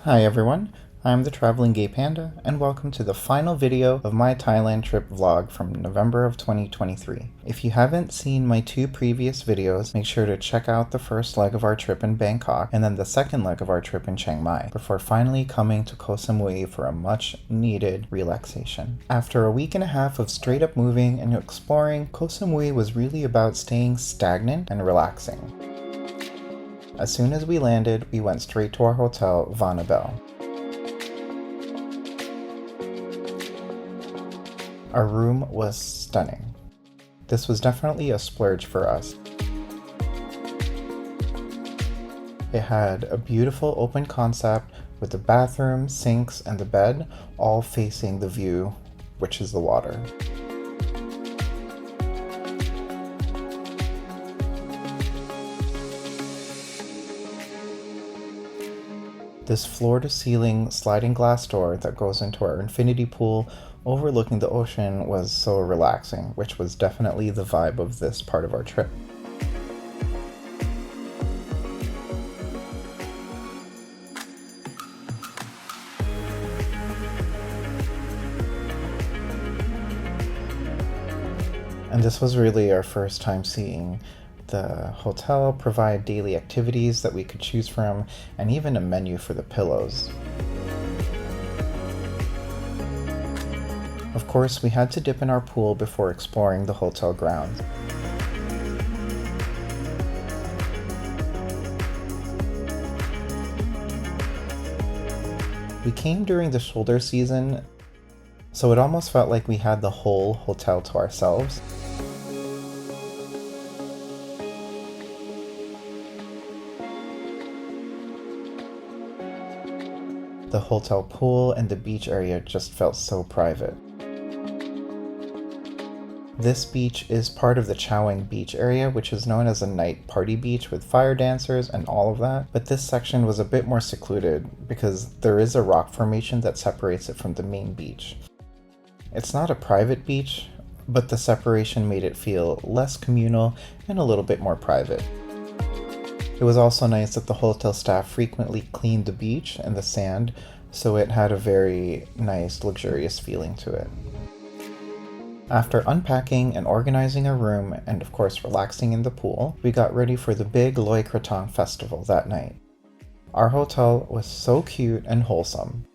Hi everyone, I'm the Traveling Gay Panda, and welcome to the final video of my Thailand trip vlog from November of 2023. If you haven't seen my two previous videos, make sure to check out the first leg of our trip in Bangkok and then the second leg of our trip in Chiang Mai, before finally coming to Koh Samui for a much needed relaxation. After a week and a half of straight up moving and exploring, Koh Samui was really about staying stagnant and relaxing. As soon as we landed, we went straight to our hotel, Vana Belle. Our room was stunning. This was definitely a splurge for us. It had a beautiful open concept with the bathroom, sinks, and the bed all facing the view, which is the water. This floor-to-ceiling sliding glass door that goes into our infinity pool overlooking the ocean was so relaxing, which was definitely the vibe of this part of our trip. And this was really our first time seeing the hotel provide daily activities that we could choose from, and even a menu for the pillows. Of course, we had to dip in our pool before exploring the hotel grounds. We came during the shoulder season, so it almost felt like we had the whole hotel to ourselves. The hotel pool and the beach area just felt so private. This beach is part of the Choweng beach area, which is known as a night party beach with fire dancers and all of that, but this section was a bit more secluded because there is a rock formation that separates it from the main beach. It's not a private beach, but the separation made it feel less communal and a little bit more private. It was also nice that the hotel staff frequently cleaned the beach and the sand, so it had a very nice, luxurious feeling to it. After unpacking and organizing our room, and of course relaxing in the pool, we got ready for the big Loy Krathong Festival that night. Our hotel was so cute and wholesome.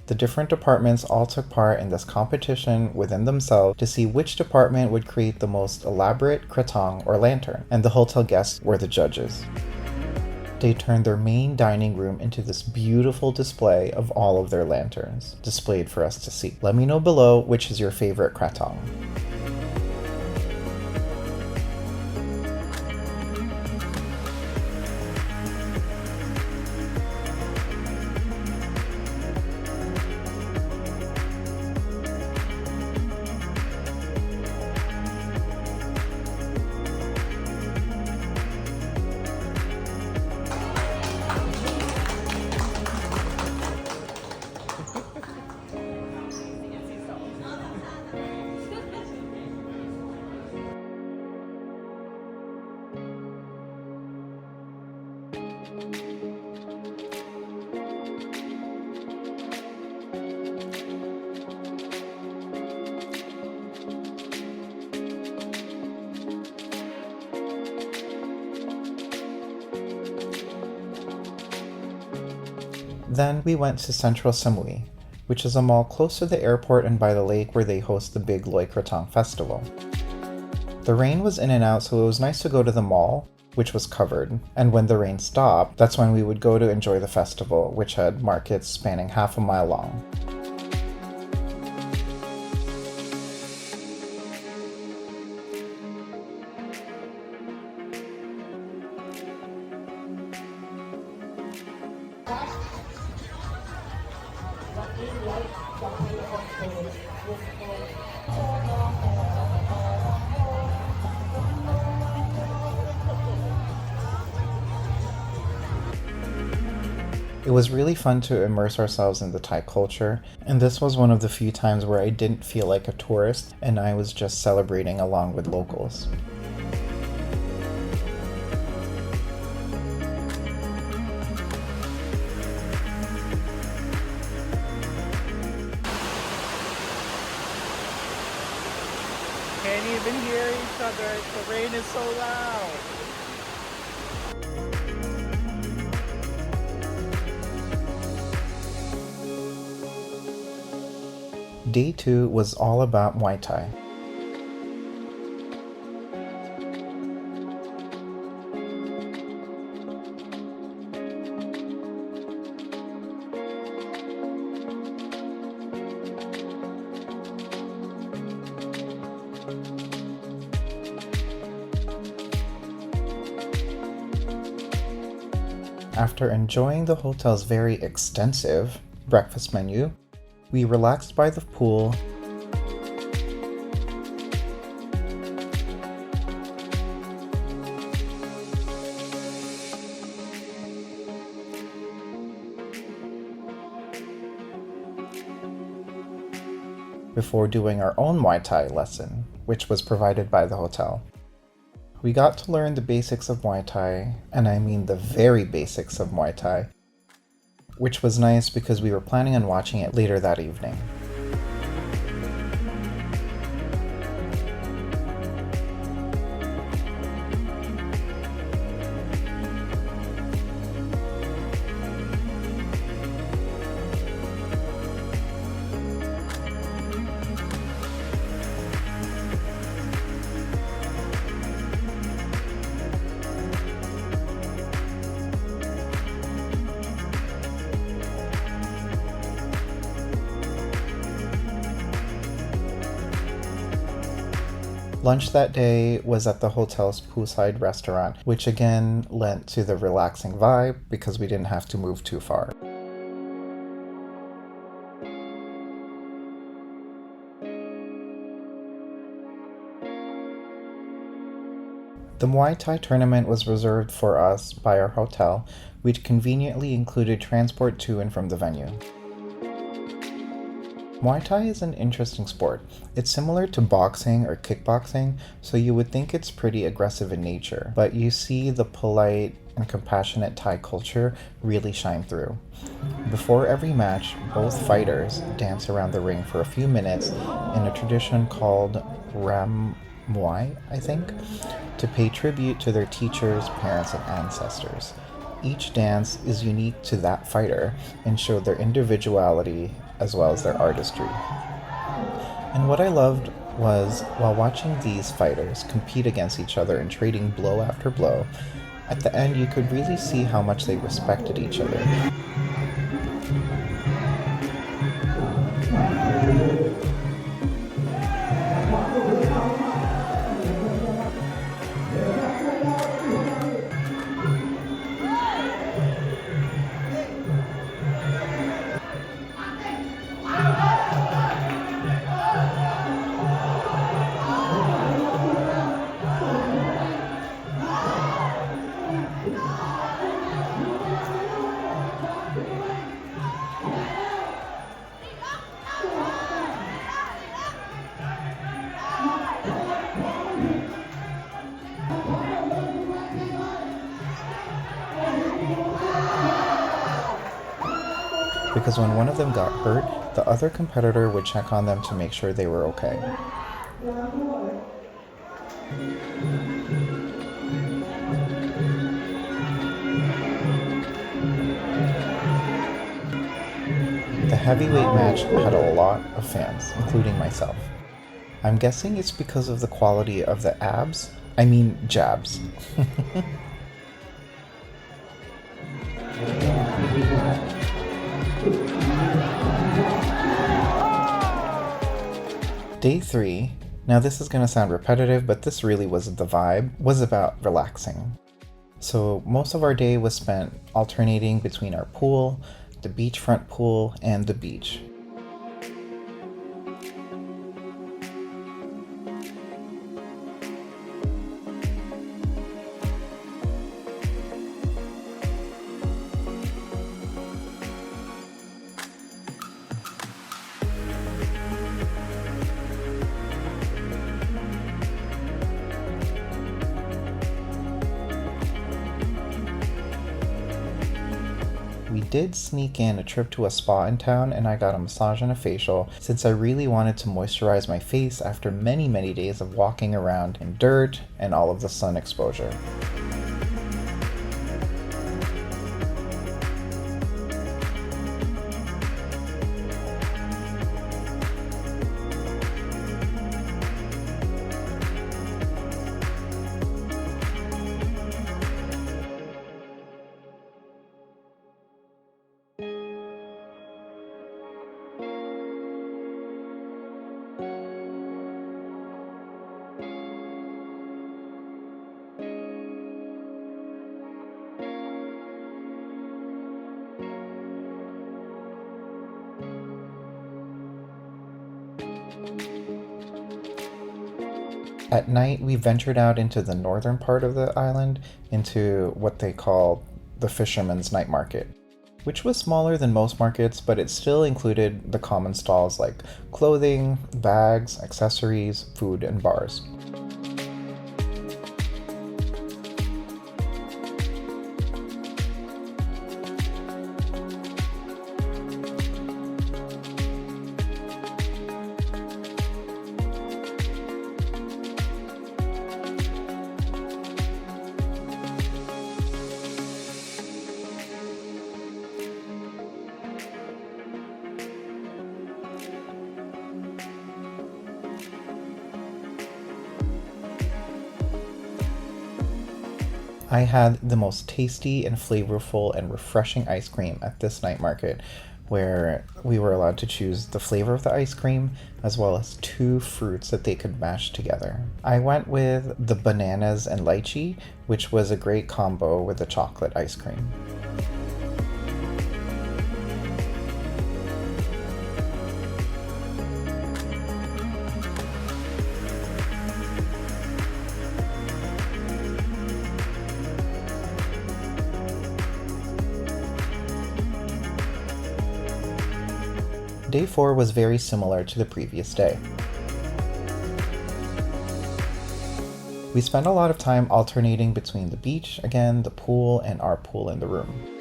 The different departments all took part in this competition within themselves to see which department would create the most elaborate krathong or lantern, and the hotel guests were the judges. They turned their main dining room into this beautiful display of all of their lanterns, displayed for us to see. Let me know below which is your favorite krathong. Then we went to Central Samui, which is a mall close to the airport and by the lake where they host the big Loy Krathong Festival. The rain was in and out, so it was nice to go to the mall, which was covered, and when the rain stopped, that's when we would go to enjoy the festival, which had markets spanning half a mile long. It was really fun to immerse ourselves in the Thai culture, and this was one of the few times where I didn't feel like a tourist and I was just celebrating along with locals. can't even hear each other. The rain is so loud. Day 2 was all about Muay Thai. After enjoying the hotel's very extensive breakfast menu, we relaxed by the pool before doing our own Muay Thai lesson, which was provided by the hotel. We got to learn the basics of Muay Thai, and I mean the very basics of Muay Thai, which was nice because we were planning on watching it later that evening. Lunch that day was at the hotel's poolside restaurant, which again lent to the relaxing vibe because we didn't have to move too far. The Muay Thai tournament was reserved for us by our hotel, which conveniently included transport to and from the venue. Muay Thai is an interesting sport. It's similar to boxing or kickboxing, so you would think it's pretty aggressive in nature, but you see the polite and compassionate Thai culture really shine through. Before every match, both fighters dance around the ring for a few minutes in a tradition called Ram Muay, I think, to pay tribute to their teachers, parents, and ancestors. Each dance is unique to that fighter and showed their individuality as well as their artistry. And what I loved was, while watching these fighters compete against each other and trading blow after blow, at the end you could really see how much they respected each other. Because when one of them got hurt, the other competitor would check on them to make sure they were okay. The heavyweight match had a lot of fans, including myself. I'm guessing it's because of the quality of the jabs. Day 3, now this is going to sound repetitive, but this really was the vibe, was about relaxing. So most of our day was spent alternating between our pool, the beachfront pool, and the beach. We did sneak in a trip to a spa in town, and I got a massage and a facial since I really wanted to moisturize my face after many, many days of walking around in dirt and all of the sun exposure. At night, we ventured out into the northern part of the island, into what they call the Fisherman's Night Market, which was smaller than most markets, but it still included the common stalls like clothing, bags, accessories, food, and bars. I had the most tasty and flavorful and refreshing ice cream at this night market, where we were allowed to choose the flavor of the ice cream as well as 2 fruits that they could mash together. I went with the bananas and lychee, which was a great combo with the chocolate ice cream. Day 4 was very similar to the previous day. We spent a lot of time alternating between the beach again, the pool, and our pool in the room.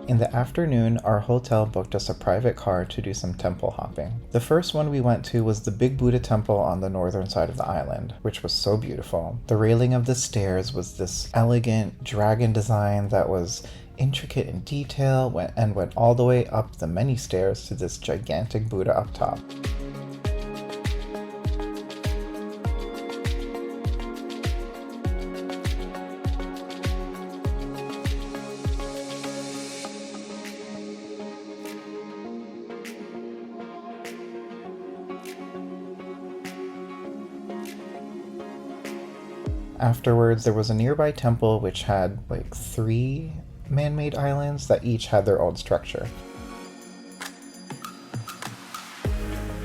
In the afternoon, our hotel booked us a private car to do some temple hopping. The first one we went to was the Big Buddha temple on the northern side of the island, which was so beautiful. The railing of the stairs was this elegant dragon design that was intricate in detail and went all the way up the many stairs to this gigantic Buddha up top. Afterwards, there was a nearby temple which had like 3 man-made islands that each had their own structure.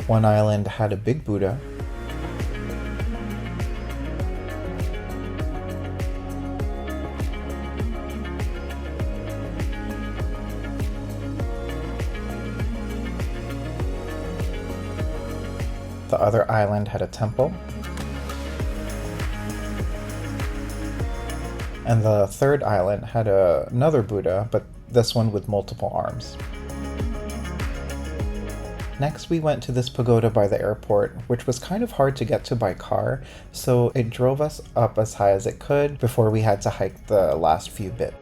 One island had a big Buddha. The other island had a temple. And the third island had another Buddha, but this one with multiple arms. Next, we went to this pagoda by the airport, which was kind of hard to get to by car, so it drove us up as high as it could before we had to hike the last few bits.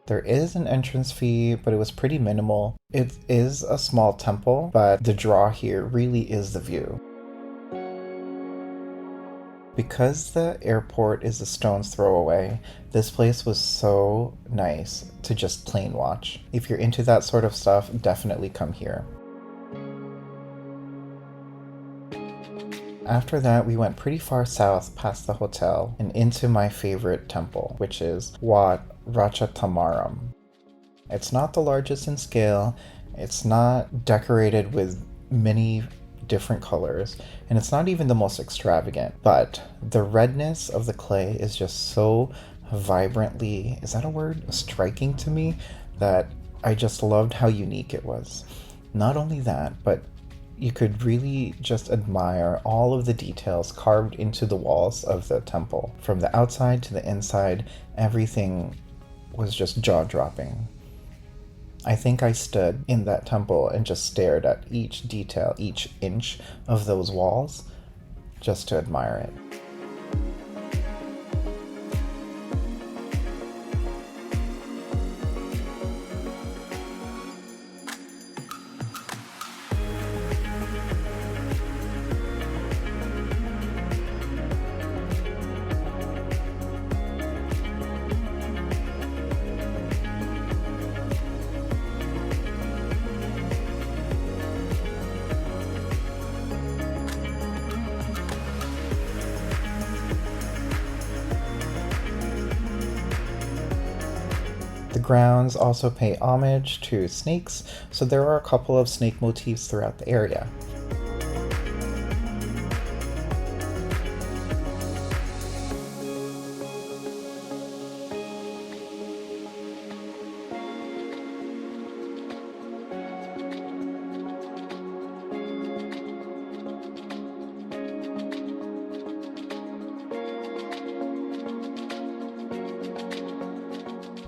There is an entrance fee, but it was pretty minimal. It is a small temple, but the draw here really is the view. Because the airport is a stone's throw away, this place was so nice to just plain watch. If you're into that sort of stuff, definitely come here. After that, we went pretty far south past the hotel and into my favorite temple, which is Wat Ratchathammaram. It's not the largest in scale, it's not decorated with many different colors, and it's not even the most extravagant, but the redness of the clay is just so vibrantly, is that a word? Striking to me, that I just loved how unique it was. Not only that, but you could really just admire all of the details carved into the walls of the temple. From the outside to the inside, everything was just jaw-dropping. I think I stood in that temple and just stared at each detail, each inch of those walls, just to admire it. The grounds also pay homage to snakes, so there are a couple of snake motifs throughout the area.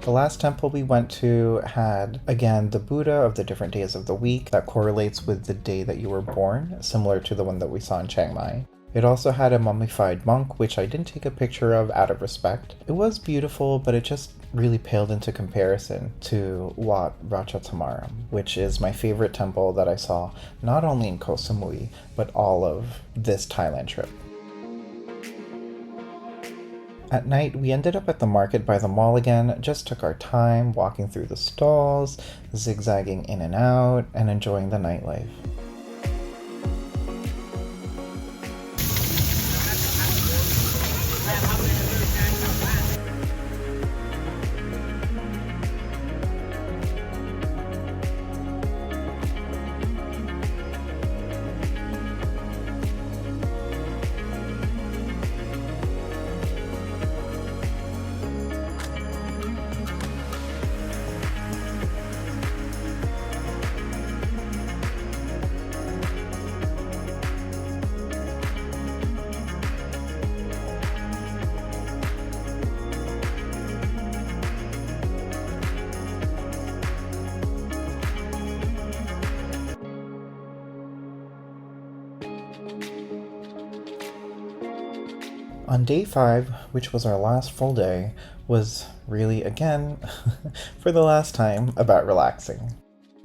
The last temple we went to had, again, the Buddha of the different days of the week that correlates with the day that you were born, similar to the one that we saw in Chiang Mai. It also had a mummified monk, which I didn't take a picture of out of respect. It was beautiful, but it just really paled into comparison to Wat Ratchathammaram, which is my favorite temple that I saw not only in Koh Samui, but all of this Thailand trip. At night, we ended up at the market by the mall again, just took our time walking through the stalls, zigzagging in and out, and enjoying the nightlife. On day 5, which was our last full day, was really, again, for the last time, about relaxing.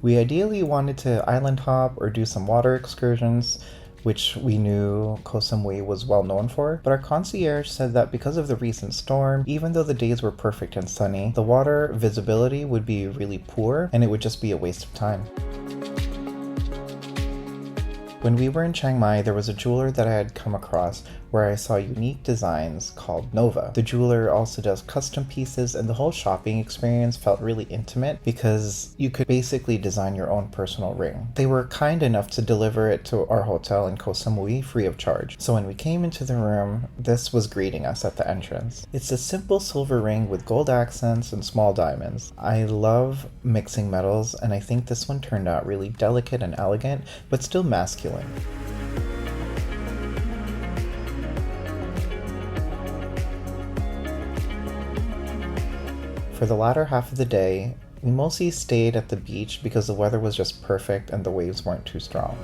We ideally wanted to island hop or do some water excursions, which we knew Koh Samui was well known for, but our concierge said that because of the recent storm, even though the days were perfect and sunny, the water visibility would be really poor and it would just be a waste of time. When we were in Chiang Mai, there was a jeweler that I had come across where I saw unique designs called Nova. The jeweler also does custom pieces, and the whole shopping experience felt really intimate because you could basically design your own personal ring. They were kind enough to deliver it to our hotel in Koh Samui free of charge. So when we came into the room, this was greeting us at the entrance. It's a simple silver ring with gold accents and small diamonds. I love mixing metals, and I think this one turned out really delicate and elegant, but still masculine. For the latter half of the day, we mostly stayed at the beach because the weather was just perfect and the waves weren't too strong.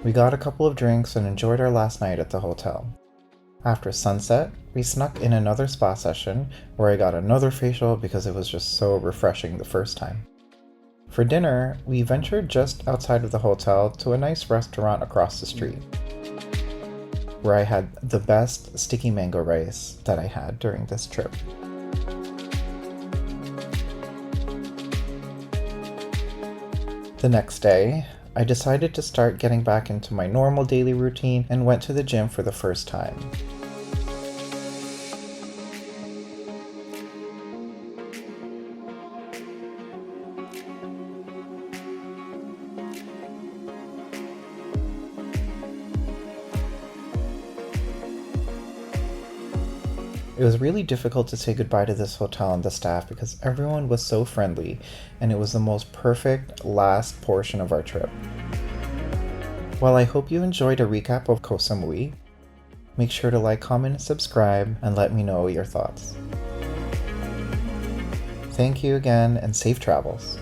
We got a couple of drinks and enjoyed our last night at the hotel. After sunset, we snuck in another spa session where I got another facial because it was just so refreshing the first time. For dinner, we ventured just outside of the hotel to a nice restaurant across the street, where I had the best sticky mango rice that I had during this trip. The next day, I decided to start getting back into my normal daily routine and went to the gym for the first time. It was really difficult to say goodbye to this hotel and the staff because everyone was so friendly, and it was the most perfect last portion of our trip. Well, I hope you enjoyed a recap of Koh Samui. Make sure to like, comment, and subscribe, and let me know your thoughts. Thank you again, and safe travels.